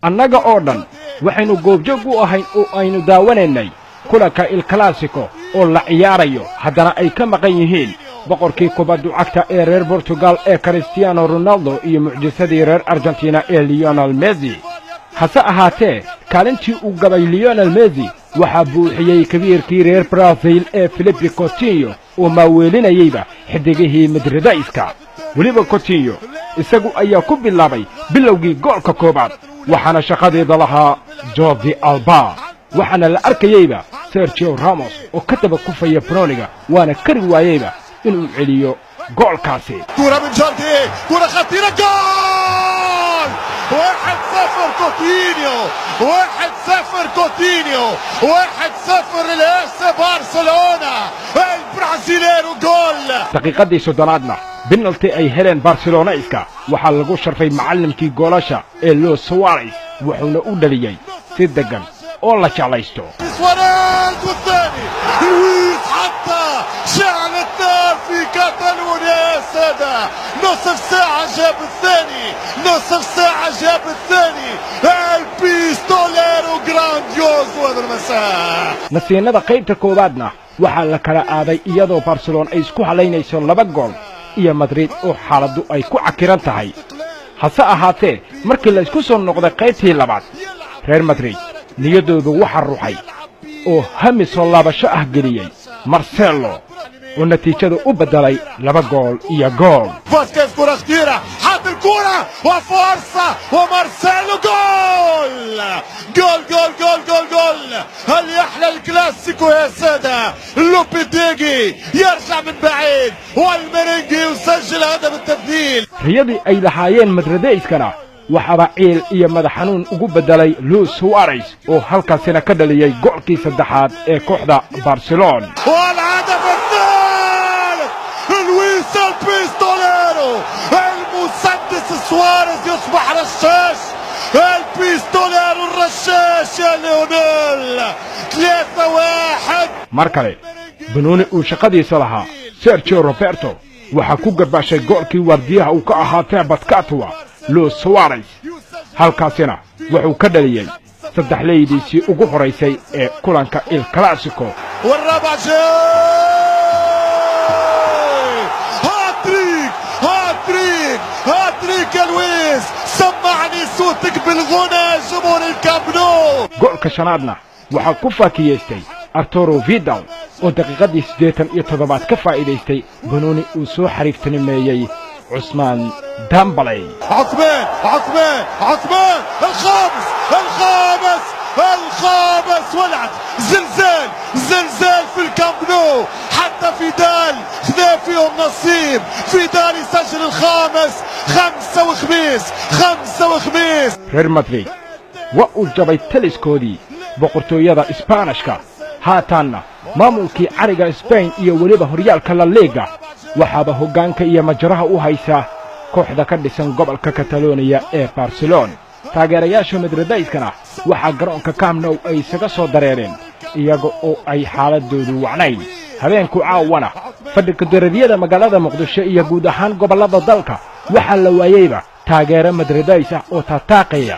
annaga oo dhan waxaynu goobjoog u ahayn oo aynu daawanaynay kulanka il clasico oo la ciyaarayo haddana ay ka maqan yihiin boqorkii kubadda cagta ee reer Portugal ee Cristiano Ronaldo iyo mucjisadii reer Argentina ee Lionel Messi hase ahaatee kaalintii uu gabay Lionel Messi waxa buuxiyay kabiirkii reer Brazil ee Felipe Coutinho oo maaweelinayayba xidigihii Madridayska waliba Coutinho isagu ayaa ku bilaabay bilowgii goolka koobaad waxaana shaqadeeda lahaa Jordi Alba waxaana la arkayayba Sergio Ramos oo ka daba kufaya Broniga waana kari waayayba inuu celiyo goolkaasi كرة من جوردي كرة خطيرة جول 1-0 كوتينيو 1-0 كوتينيو 1-0 لإس برشلونة البرازيليرو جول دقيقة سودانادنا بنالتي ay heleen Barcelona-iska waxa lagu sharfay macallimkii goolasha ee Luis Suarez wuxuuna u dhaliyay si degan oo la jeclaysto سواريز والثاني لويس حتى شعل النار في كاتالونيا يا سادة نصف ساعة جاب الثاني نصف ساعة جاب الثاني البيستوليرو جرانديوزو هذا المساء nasiinada qaybta koobaadna waxa la kala aaday iyadoo Barcelona ay isku halaynayso 2 gool iyo Madrid oo xaaladdu ay ku cakiran tahay hase ahaatee markii la isku soo noqday qaybtii labaad reer Madrid niyadoodu waxa ruuxay oo hami soo laabasho ah geliyay Marcelo oo natiijadu u bedelay 2 gool iyo gool فاسكيز كرة خطيرة حط الكرة وفرصة ومارسيلو جول جول جول جول جول جول هل يحلى الكلاسيكو يا سادة لوبيتيجي يرجع من بعيد والمرنجي يسجل هدف التبديل riyadii ay lahaayeen Madridayskana waxaba ciil iyo madax xanuun ugu bedelay Luis Suarez oo halkaasina ka dhaliyay goolkii saddexaad ee kooxda Barcelona والهدف الثالث لويس البيستوليرو المسدس سواريز يصبح رشاش البيستوليرو الرشاش يا ليونيل 3-1 mar kale banooni uu shaqadiisa lahaa Sergio Roberto waxa ku garbashay goolkii wardiyaha uu ka ahaa Tabascatua Luis Suarez halkaasina wuxuu ka dhaliyay saddex leeydiisii ugu horeysay ee kulanka il clasico والرابع جاي هاتريك هاتريك هاتريك يا لويس سمعني صوتك بالغنى جمهور الكامب نو goolka shanaadna waxa ku faakiyeystay Arturo Vidal oo daqiiqadii 87 ka faa'iideystay banooni uu soo xariiftanimeeyay عثمان دامبلي عثمان الخامس ولعت زلزال في الكامب نو حتى فيدال خذا فيهم نصيب فيدال يسجل الخامس 5 وخميس ريال مدريد وجبسay Taliskii Boqortooyada isbanashka haataana maamulkii cariga Spain iyo waliba horyaalka La Liga waxaaba hoggaanka iyo majraha u haysa kooxda ka dhisan gobolka Catalonia ee Barcelona taageerayaasha Madridayskana waxa garoonka Camp Nou ay isaga soo dareereen iyaga oo ay xaaladoodu wacnayn habeenku caawana fadhiga dareeriyada magaalada Muqdisho iyo guud ahaan gobolada dalka waxa la waayayba taageero Madridays ah oo taaqaya